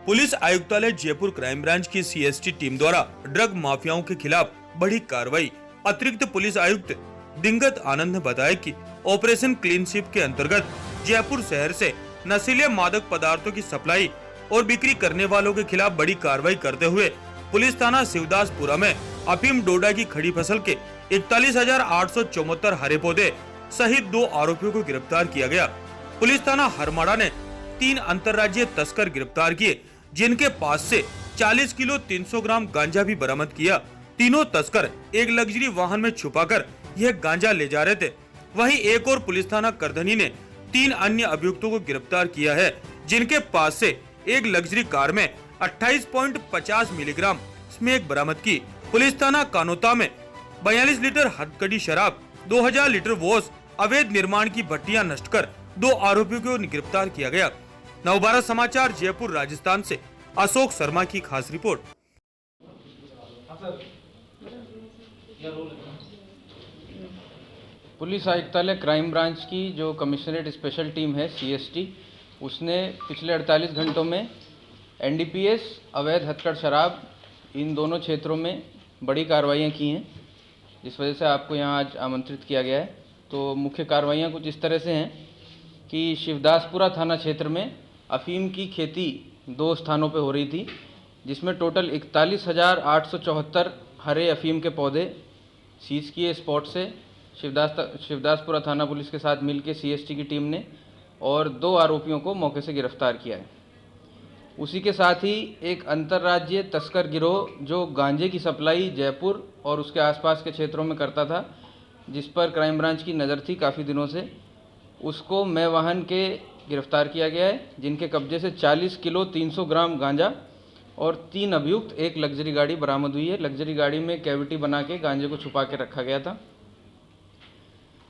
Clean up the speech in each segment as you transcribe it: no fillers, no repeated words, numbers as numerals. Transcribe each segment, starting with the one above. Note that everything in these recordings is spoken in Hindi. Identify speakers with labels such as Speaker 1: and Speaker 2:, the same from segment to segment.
Speaker 1: पुलिस आयुक्तालय जयपुर क्राइम ब्रांच की सीएसटी टीम द्वारा ड्रग माफियाओं के खिलाफ बड़ी कार्रवाई। अतिरिक्त पुलिस आयुक्त दिंगत आनंद ने बताया कि ऑपरेशन क्लीन स्वीप के अंतर्गत जयपुर शहर से नशीले मादक पदार्थों की सप्लाई और बिक्री करने वालों के खिलाफ बड़ी कार्रवाई करते हुए पुलिस थाना शिवदासपुरा में अफीम डोडा की खड़ी फसल के 41,874 हरे पौधे सहित 2 आरोपियों को गिरफ्तार किया गया। पुलिस थाना हरमाड़ा ने 3 अंतर्राज्यीय तस्कर गिरफ्तार किए, जिनके पास से 40 किलो 300 ग्राम गांजा भी बरामद किया। तीनों तस्कर एक लग्जरी वाहन में छुपाकर यह गांजा ले जा रहे थे। वहीं एक और पुलिस थाना करधनी ने 3 अन्य अभियुक्तों को गिरफ्तार किया है, जिनके पास से एक लग्जरी कार में 28.50 मिलीग्राम स्मैक बरामद की। पुलिस थाना कानोता में 42 लीटर हथकड़ी शराब, 2000 लीटर वॉश, अवैध निर्माण की भट्टियां नष्ट कर 2 आरोपियों को गिरफ्तार किया गया। नवभारत समाचार जयपुर राजस्थान से अशोक शर्मा की खास रिपोर्ट।
Speaker 2: पुलिस आयुक्तालय क्राइम ब्रांच की जो कमिश्नरेट स्पेशल टीम है सीएसटी, उसने पिछले 48 घंटों में एनडीपीएस, अवैध हथकड़ शराब, इन दोनों क्षेत्रों में बड़ी कार्रवाइयाँ की हैं, जिस वजह से आपको यहाँ आज आमंत्रित किया गया है। तो मुख्य कार्रवाइयाँ कुछ इस तरह से हैं कि शिवदासपुरा थाना क्षेत्र में अफीम की खेती 2 स्थानों पर हो रही थी, जिसमें टोटल 41,874 हरे अफीम के पौधे सीज किए स्पॉट से शिवदासपुरा थाना पुलिस के साथ मिलकर सीएसटी की टीम ने, और 2 आरोपियों को मौके से गिरफ्तार किया है। उसी के साथ ही एक अंतर्राज्यीय तस्कर गिरोह जो गांजे की सप्लाई जयपुर और उसके आसपास के क्षेत्रों में करता था, जिस पर क्राइम ब्रांच की नज़र थी काफ़ी दिनों से, उसको मैं वाहन के गिरफ्तार किया गया है, जिनके कब्जे से 40 किलो 300 ग्राम गांजा और 3 अभियुक्त, एक लग्जरी गाड़ी बरामद हुई है। लग्जरी गाड़ी में कैविटी बना के गांजे को छुपा के रखा गया था।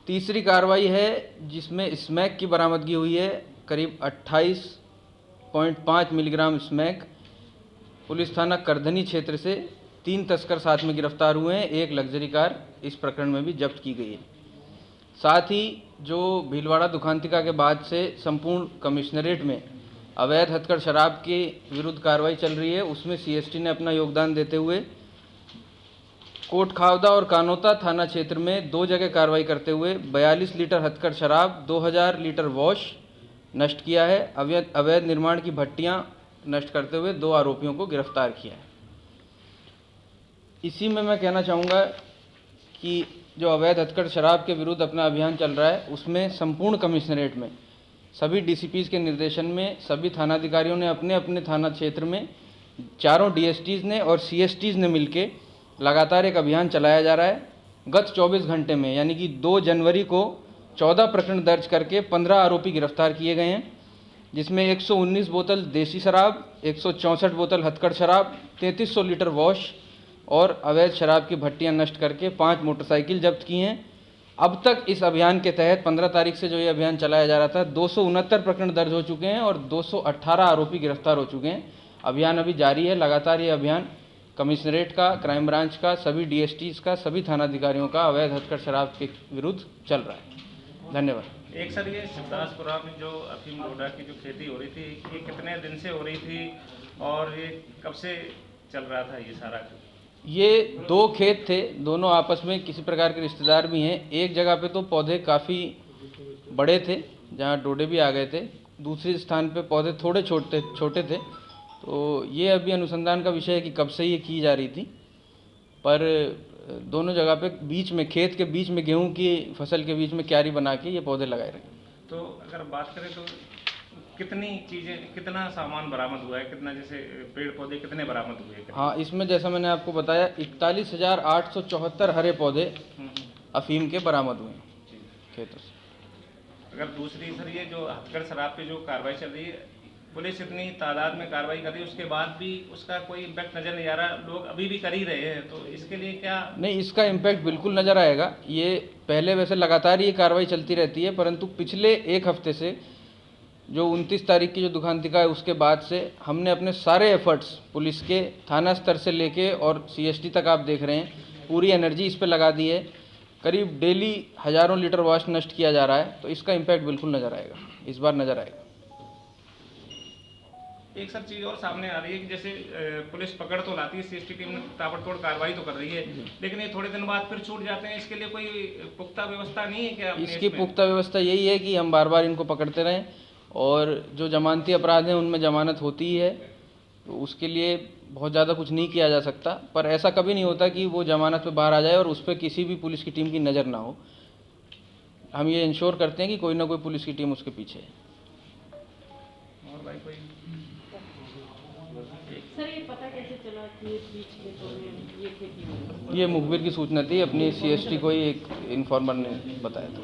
Speaker 2: तीसरी कार्रवाई है जिसमें स्मैक की बरामदगी हुई है, करीब 28.5 मिलीग्राम स्मैक। पुलिस थाना करधनी क्षेत्र से 3 तस्कर साथ में गिरफ्तार हुए हैं, एक लग्जरी कार इस प्रकरण में भी जब्त की गई है। साथ ही जो भीलवाड़ा दुखांतिका के बाद से संपूर्ण कमिश्नरेट में अवैध हथकड़ शराब के विरुद्ध कार्रवाई चल रही है, उसमें सीएसटी ने अपना योगदान देते हुए कोटखावदा और कानोता थाना क्षेत्र में 2 जगह कार्रवाई करते हुए 42 लीटर हथकड़ शराब, 2000 लीटर वॉश नष्ट किया है। अवैध निर्माण की भट्टियां नष्ट करते हुए 2 आरोपियों को गिरफ्तार किया है। इसी में मैं कहना चाहूँगा कि जो अवैध हथकड़ शराब के विरुद्ध अपना अभियान चल रहा है, उसमें संपूर्ण कमिश्नरेट में सभी डीसीपीज़ के निर्देशन में सभी थानाधिकारियों ने अपने अपने थाना क्षेत्र में, चारों डीएसटीज़ ने और सीएसटीज़ ने मिलकर लगातार एक अभियान चलाया जा रहा है। गत 24 घंटे में यानी कि 2 जनवरी को 14 प्रकरण दर्ज करके 15 आरोपी गिरफ्तार किए गए हैं, जिसमें 119 बोतल देसी शराब, 164 बोतल हथकड़ शराब, 3300 लीटर वॉश और अवैध शराब की भट्टियां नष्ट करके 5 मोटरसाइकिल जब्त की हैं। अब तक इस अभियान के तहत 15 तारीख से जो ये अभियान चलाया जा रहा था, 269 प्रकरण दर्ज हो चुके हैं और 218 आरोपी गिरफ्तार हो चुके हैं। अभियान अभी जारी है। लगातार ये अभियान कमिश्नरेट का, क्राइम ब्रांच का, सभी डीएसटीज़ का, सभी थानाधिकारियों का अवैध हथकड़ शराब के विरुद्ध चल रहा है। धन्यवाद।
Speaker 3: एक सर, ये शिवदासपुरा में जो अफीम डोडा की जो खेती हो रही थी, ये कितने दिन से हो रही थी और ये कब से चल रहा था ये सारा?
Speaker 2: ये 2 खेत थे, दोनों आपस में किसी प्रकार के रिश्तेदार भी हैं। एक जगह पे तो पौधे काफ़ी बड़े थे जहाँ डोडे भी आ गए थे, दूसरे स्थान पे पौधे थोड़े छोटे थे। तो ये अभी अनुसंधान का विषय है कि कब से ये की जा रही थी, पर दोनों जगह पे बीच में, खेत के बीच में, गेहूं की फसल के बीच में क्यारी बना के ये पौधे लगाए रहे।
Speaker 3: तो अगर बात करें तो कितनी चीज़ें, कितना सामान बरामद हुआ है, कितना, जैसे पेड़ पौधे कितने बरामद हुए?
Speaker 2: हाँ, इसमें जैसा मैंने आपको बताया 41,874 हरे पौधे अफीम के बरामद हुए खेतों से।
Speaker 3: अगर दूसरी सर, ये जो हथकड़ शराब की जो कार्रवाई चल रही है, पुलिस इतनी तादाद में कार्रवाई कर रही है, उसके बाद भी उसका कोई इम्पैक्ट नज़र नहीं आ रहा, लोग अभी भी कर ही रहे हैं, तो इसके लिए क्या? नहीं, इसका इम्पैक्ट बिल्कुल नज़र आएगा। ये पहले वैसे लगातार ये कार्रवाई चलती रहती है, परंतु पिछले 1 हफ्ते से जो 29 तारीख की जो दुखांतिका है, उसके बाद से हमने अपने सारे एफर्ट्स पुलिस के थाना स्तर से लेके और सीएसटी तक, आप देख रहे हैं, पूरी एनर्जी इस पर लगा दी है। करीब डेली हज़ारों लीटर वॉश नष्ट किया जा रहा है, तो इसका इम्पैक्ट बिल्कुल नज़र आएगा, इस बार नज़र आएगा। एक सर चीज़ और सामने आ रही है कि जैसे पुलिस पकड़ तो लाती है, सीएसटी टीम ताबड़तोड़ कार्रवाई तो कर रही है, लेकिन ये थोड़े दिन बाद फिर छूट जाते हैं। इसके लिए कोई पुख्ता व्यवस्था नहीं है क्या?
Speaker 2: इसकी पुख्ता व्यवस्था यही है कि हम बार बार इनको पकड़ते रहें और जो जमानती अपराध हैं उनमें जमानत होती ही है, तो उसके लिए बहुत ज़्यादा कुछ नहीं किया जा सकता। पर ऐसा कभी नहीं होता कि वो जमानत पे बाहर आ जाए और उस पर किसी भी पुलिस की टीम की नज़र ना हो। हम ये इंश्योर करते हैं कि कोई ना कोई पुलिस की टीम उसके पीछे है।
Speaker 3: और भाई कोई
Speaker 4: सर ये पता कैसे चला कि बीच खेतों में ये खेती हुई?
Speaker 2: ये मुखबिर की सूचना थी, अपनी सीएसटी को ही एक इन्फॉर्मर ने बताया था।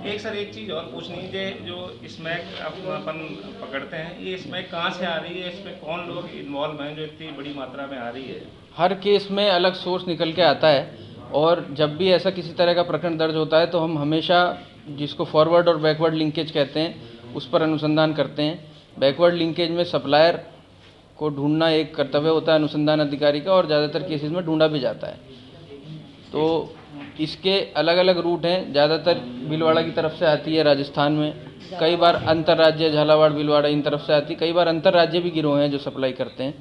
Speaker 3: एक सर एक चीज़ और पूछनी है, जो स्मैक अपन पकड़ते हैं, ये स्मैक कहाँ से आ रही है? इसमें कौन लोग इन्वॉल्व हैं जो इतनी बड़ी मात्रा में आ रही है?
Speaker 2: हर केस में अलग सोर्स निकल के आता है और जब भी ऐसा किसी तरह का प्रकरण दर्ज होता है तो हम हमेशा जिसको फॉरवर्ड और बैकवर्ड लिंकेज कहते हैं उस पर अनुसंधान करते हैं। बैकवर्ड लिंकेज में सप्लायर को ढूंढना एक कर्तव्य होता है अनुसंधान अधिकारी का, और ज़्यादातर केसेस में ढूंढा भी जाता है। तो इसके अलग अलग रूट हैं, ज़्यादातर भीलवाड़ा की तरफ से आती है राजस्थान में, कई बार अंतर्राज्य झालावाड़ भीलवाड़ा इन तरफ से आती है, कई बार अंतर्राज्य भी गिरोह हैं जो सप्लाई करते हैं।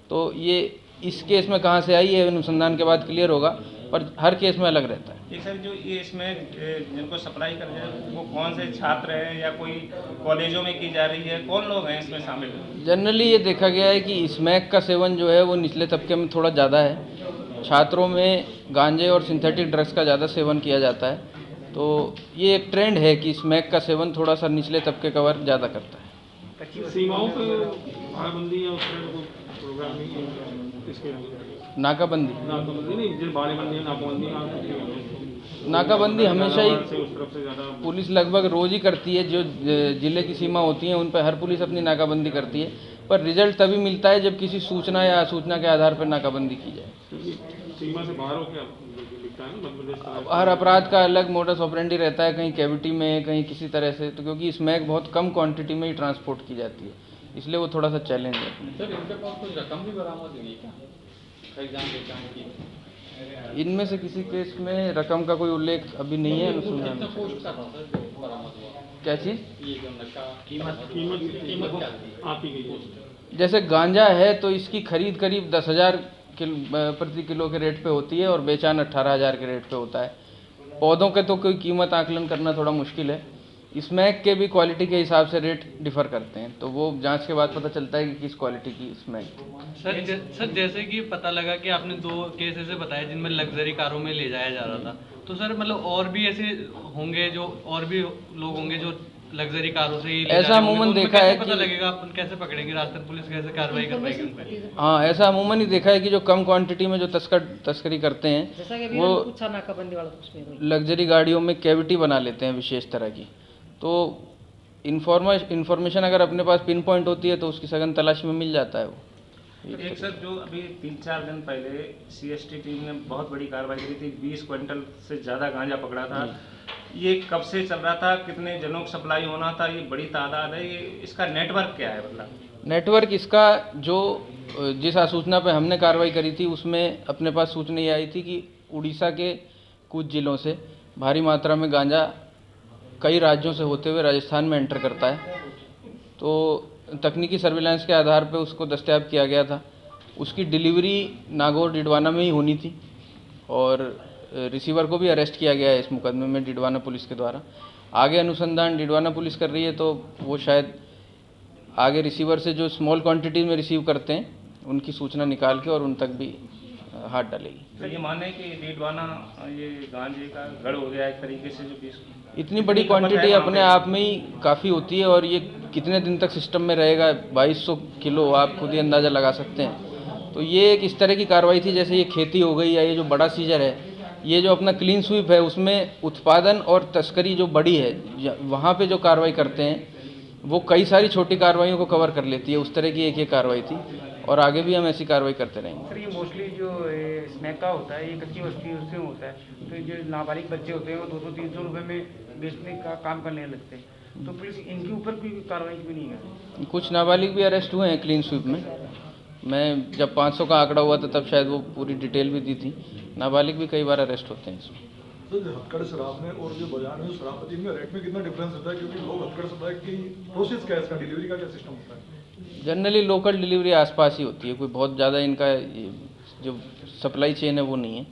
Speaker 2: तो ये इस केस में कहाँ से आई है अनुसंधान के बाद क्लियर होगा, पर हर केस में अलग रहता है।
Speaker 3: ये सर जो ये इसमें जिनको सप्लाई कर रहे हैं वो कौन से छात्र हैं या कोई कॉलेजों में की जा रही है, कौन लोग हैं इसमें शामिल?
Speaker 2: जनरली ये देखा गया है कि स्मैक का सेवन जो है वो निचले तबके में थोड़ा ज़्यादा है। छात्रों में गांजे और सिंथेटिक ड्रग्स का ज़्यादा सेवन किया जाता है, तो ये एक ट्रेंड है कि स्मैक का सेवन थोड़ा सा निचले तबके का वर्ग ज़्यादा करता है।
Speaker 5: सीमाओं पर पाबंदी या उस तरह को प्रोग्राम नहीं है इसके?
Speaker 2: नाकाबंदी
Speaker 5: नहीं, जो बाड़ेबंदी नाकाबंदी
Speaker 2: नाकाबंदी हमेशा ही
Speaker 5: उस तरफ से ज़्यादा
Speaker 2: पुलिस लगभग रोज़ ही करती है। जो जिले की सीमा होती हैं उन पर हर पुलिस अपनी नाकाबंदी करती है, पर रिजल्ट तभी मिलता है जब किसी सूचना या सूचना के आधार पर नाकाबंदी की जाए।
Speaker 5: सीमा से बाहर हो क्या दिखता है ना, मध्य प्रदेश
Speaker 2: हर अपराध का अलग मोडस ऑपरेंडी रहता है, कहीं कैविटी में, कहीं किसी तरह से, तो क्योंकि स्मैक बहुत कम क्वांटिटी में ही ट्रांसपोर्ट की जाती है, इसलिए वो थोड़ा सा चैलेंज है।
Speaker 6: सर इनके पास कुछ रकम भी बरामद हुई है क्या?
Speaker 2: इनमें से किसी केस में रकम का कोई उल्लेख अभी नहीं है अनुसंधान में। क्या चीज़?
Speaker 5: कीमत आपकी गई है।
Speaker 2: जैसे गांजा है तो इसकी खरीद करीब 10,000 प्रति किलो के रेट पे होती है और बेचान 18,000 के रेट पे होता है। पौधों के तो कोई कीमत आकलन करना थोड़ा मुश्किल है। स्मैक के भी क्वालिटी के हिसाब से रेट डिफर करते हैं, तो वो जांच के बाद पता चलता है कि किस क्वालिटी की स्मैक।
Speaker 6: सर जैसे कि पता लगा कि आपने 2 केस ऐसे बताए जिनमें लग्जरी कारों में ले जाया जा रहा था, तो सर मतलब और भी ऐसे होंगे जो और भी लोग होंगे जो लग्जरी कारों से ही
Speaker 2: ऐसा अमूमन देखा है कि
Speaker 6: पता लगेगा अपन कैसे पकड़ेंगे, रास्ते पुलिस कैसे कार्रवाई कर पाएगी उन पर?
Speaker 2: हाँ, ऐसा अमूमन ही देखा है कि जो कम क्वांटिटी में जो तस्करी करते हैं वो
Speaker 4: नाकाबंदी वाला
Speaker 2: लग्जरी गाड़ियों में कैविटी बना लेते हैं विशेष तरह की। तो इन्फॉर्मेशन अगर अपने पास पिन पॉइंट होती है तो उसकी सघन तलाशी में मिल जाता है वो।
Speaker 3: तो एक सर जो अभी 3-4 दिन पहले सीएसटी टीम ने बहुत बड़ी कार्रवाई की थी, 20 क्विंटल से ज़्यादा गांजा पकड़ा था। ये कब से चल रहा था, कितने जनों को सप्लाई होना था, ये बड़ी तादाद है, ये इसका नेटवर्क क्या है? मतलब
Speaker 2: नेटवर्क इसका जो जिस आसूचना पे हमने कार्रवाई करी थी उसमें अपने पास सूचना ये आई थी कि उड़ीसा के कुछ जिलों से भारी मात्रा में गांजा कई राज्यों से होते हुए राजस्थान में एंटर करता है। तो तकनीकी सर्विलांस के आधार पे उसको दस्तयाब किया गया था। उसकी डिलीवरी नागौर डिडवाना में ही होनी थी और रिसीवर को भी अरेस्ट किया गया है इस मुकदमे में डिडवाना पुलिस के द्वारा। आगे अनुसंधान डिडवाना पुलिस कर रही है, तो वो शायद आगे रिसीवर से जो स्मॉल क्वांटिटी में रिसीव करते हैं उनकी सूचना निकाल के और उन तक भी हाथ डालेगी।
Speaker 3: तो ये माने कि डिडवाना ये गांजे का गढ़ हो गया एक तरीके से, जो
Speaker 2: इतनी बड़ी क्वांटिटी अपने आप में ही काफ़ी होती है और ये कितने दिन तक सिस्टम में रहेगा, 2200 किलो, आप खुद ही अंदाज़ा लगा सकते हैं। तो ये एक इस तरह की कार्रवाई थी जैसे ये खेती हो गई या ये जो बड़ा सीजर है, ये जो अपना क्लीन स्वीप है उसमें उत्पादन और तस्करी जो बड़ी है वहाँ पे जो कार्रवाई करते हैं वो कई सारी छोटी कार्रवाइयों को कवर कर लेती है। उस तरह की एक ये कार्रवाई थी और आगे भी हम ऐसी कार्रवाई करते रहेंगे।
Speaker 7: सर ये मोस्टली जो स्मैक का होता है ये कच्ची वस्तु उससे होता है, तो जो नाबालिग बच्चे होते हैं वो 200-300 रुपये में बेचने का काम करने लगते हैं, तो पुलिस इनके ऊपर कोई कार्रवाई क्यों नहीं कर?
Speaker 2: कुछ नाबालिग भी अरेस्ट हुए हैं क्लीन स्वीप में। मैं जब 500 का आंकड़ा हुआ था तब शायद वो पूरी डिटेल भी दी थी। नाबालिग भी कई बार अरेस्ट होते हैं इसमें।
Speaker 8: तो जो हथकड़ शराब में और जो बाजार में जो शराब होती है इनमें रेट में कितना डिफरेंस होता है, क्योंकि लोग हथकड़ शराब की प्रोसेस क्या है, इसका डिलीवरी का क्या सिस्टम होता है?
Speaker 2: जनरली लोकल डिलीवरी आसपास ही होती है, कोई बहुत ज़्यादा इनका जो सप्लाई चेन है वो नहीं है,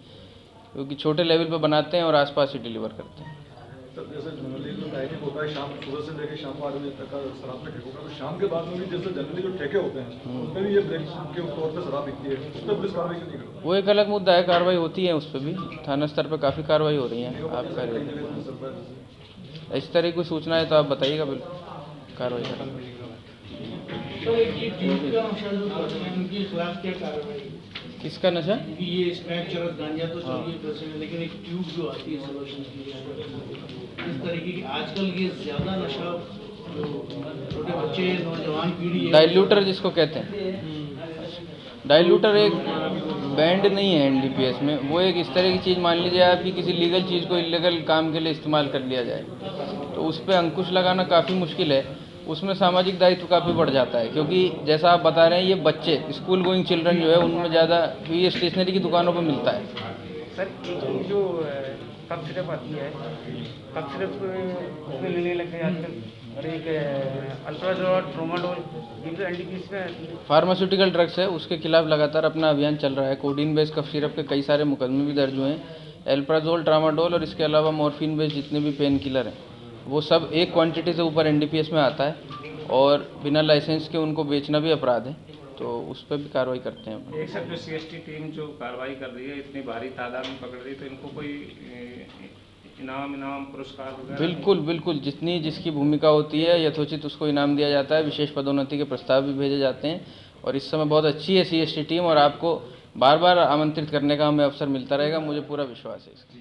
Speaker 2: क्योंकि छोटे लेवल पे बनाते हैं और आसपास ही डिलीवर करते हैं।
Speaker 8: सर जैसे जनरली जो टाइमिंग होता है शाम सुबह से लेकर शाम को 8 बजे तक का शराब में ठेकों का, तो शाम के बाद में भी जैसे जनरली जो ठेके होते हैं उसमें भी ये ब्रेक के तौर पर शराब बिकती है, उस पर पुलिस कार्रवाई क्यों नहीं करती?
Speaker 2: वो एक अलग मुद्दा है, कार्रवाई होती है उस पर भी, थाना स्तर पर काफ़ी कार्रवाई हो रही है। आप कह रहे इस तरह की सूचना है तो आप बताइएगा, बिल्कुल कार्रवाई करेंगे। किसका नशा?
Speaker 9: ये स्मैक चरस गांजा तो चलिए प्रश्न है, लेकिन एक ट्यूब जो आती है सोल्यूशन के लिए, इस तरीके की आजकल ये ज़्यादा नशा जो छोटे बच्चे नौजवान पीढ़ी है,
Speaker 2: डाइल्यूटर जिसको कहते हैं, डाइल्यूटर एक बैंड नहीं है एनडीपीएस में, वो एक इस तरह की चीज़, मान लीजिए आपकी किसी लीगल चीज़ को इलीगल काम के लिए इस्तेमाल कर लिया जाए तो उस पर अंकुश लगाना काफ़ी मुश्किल है, उसमें सामाजिक दायित्व काफ़ी बढ़ जाता है, क्योंकि जैसा आप बता रहे हैं ये बच्चे स्कूल गोइंग चिल्ड्रन जो है उनमें ज़्यादा, ये स्टेशनरी की दुकानों पर मिलता है।
Speaker 7: सर एक जो कफ सिरप आती है, कफ सिरप उसमें लेने लग गए आजकल, और एक अल्ट्राजोल, ट्रोमाडोल, ये तो एनडीपीएस में आती है।
Speaker 2: फार्मास्यूटिकल ड्रग्स है, उसके खिलाफ लगातार अपना अभियान चल रहा है। कोडीन बेस्ड कफ सिरप के कई सारे मुकदमे भी दर्ज हुए हैं। एल्प्राजोल, ट्रामाडोल और इसके अलावा मॉर्फिन बेस्ड जितने भी पेन किलर हैं वो सब एक क्वांटिटी से ऊपर एनडीपीएस में आता है, और बिना लाइसेंस के उनको बेचना भी अपराध है, तो उस पर भी कार्रवाई करते हैं।
Speaker 3: एक सर जो सीएसटी टीम जो कार्रवाई कर रही है, इतनी भारी तादाद में पकड़ रही है, तो इनको कोई इनाम पुरस्कार वगैरह?
Speaker 2: बिल्कुल बिल्कुल, जितनी जिसकी भूमिका होती है यथोचित उसको इनाम दिया जाता है, विशेष पदोन्नति के प्रस्ताव भी भेजे जाते हैं, और इस समय बहुत अच्छी है सीएसटी टीम, और आपको बार बार आमंत्रित करने का हमें अवसर मिलता रहेगा, मुझे पूरा विश्वास है इसका।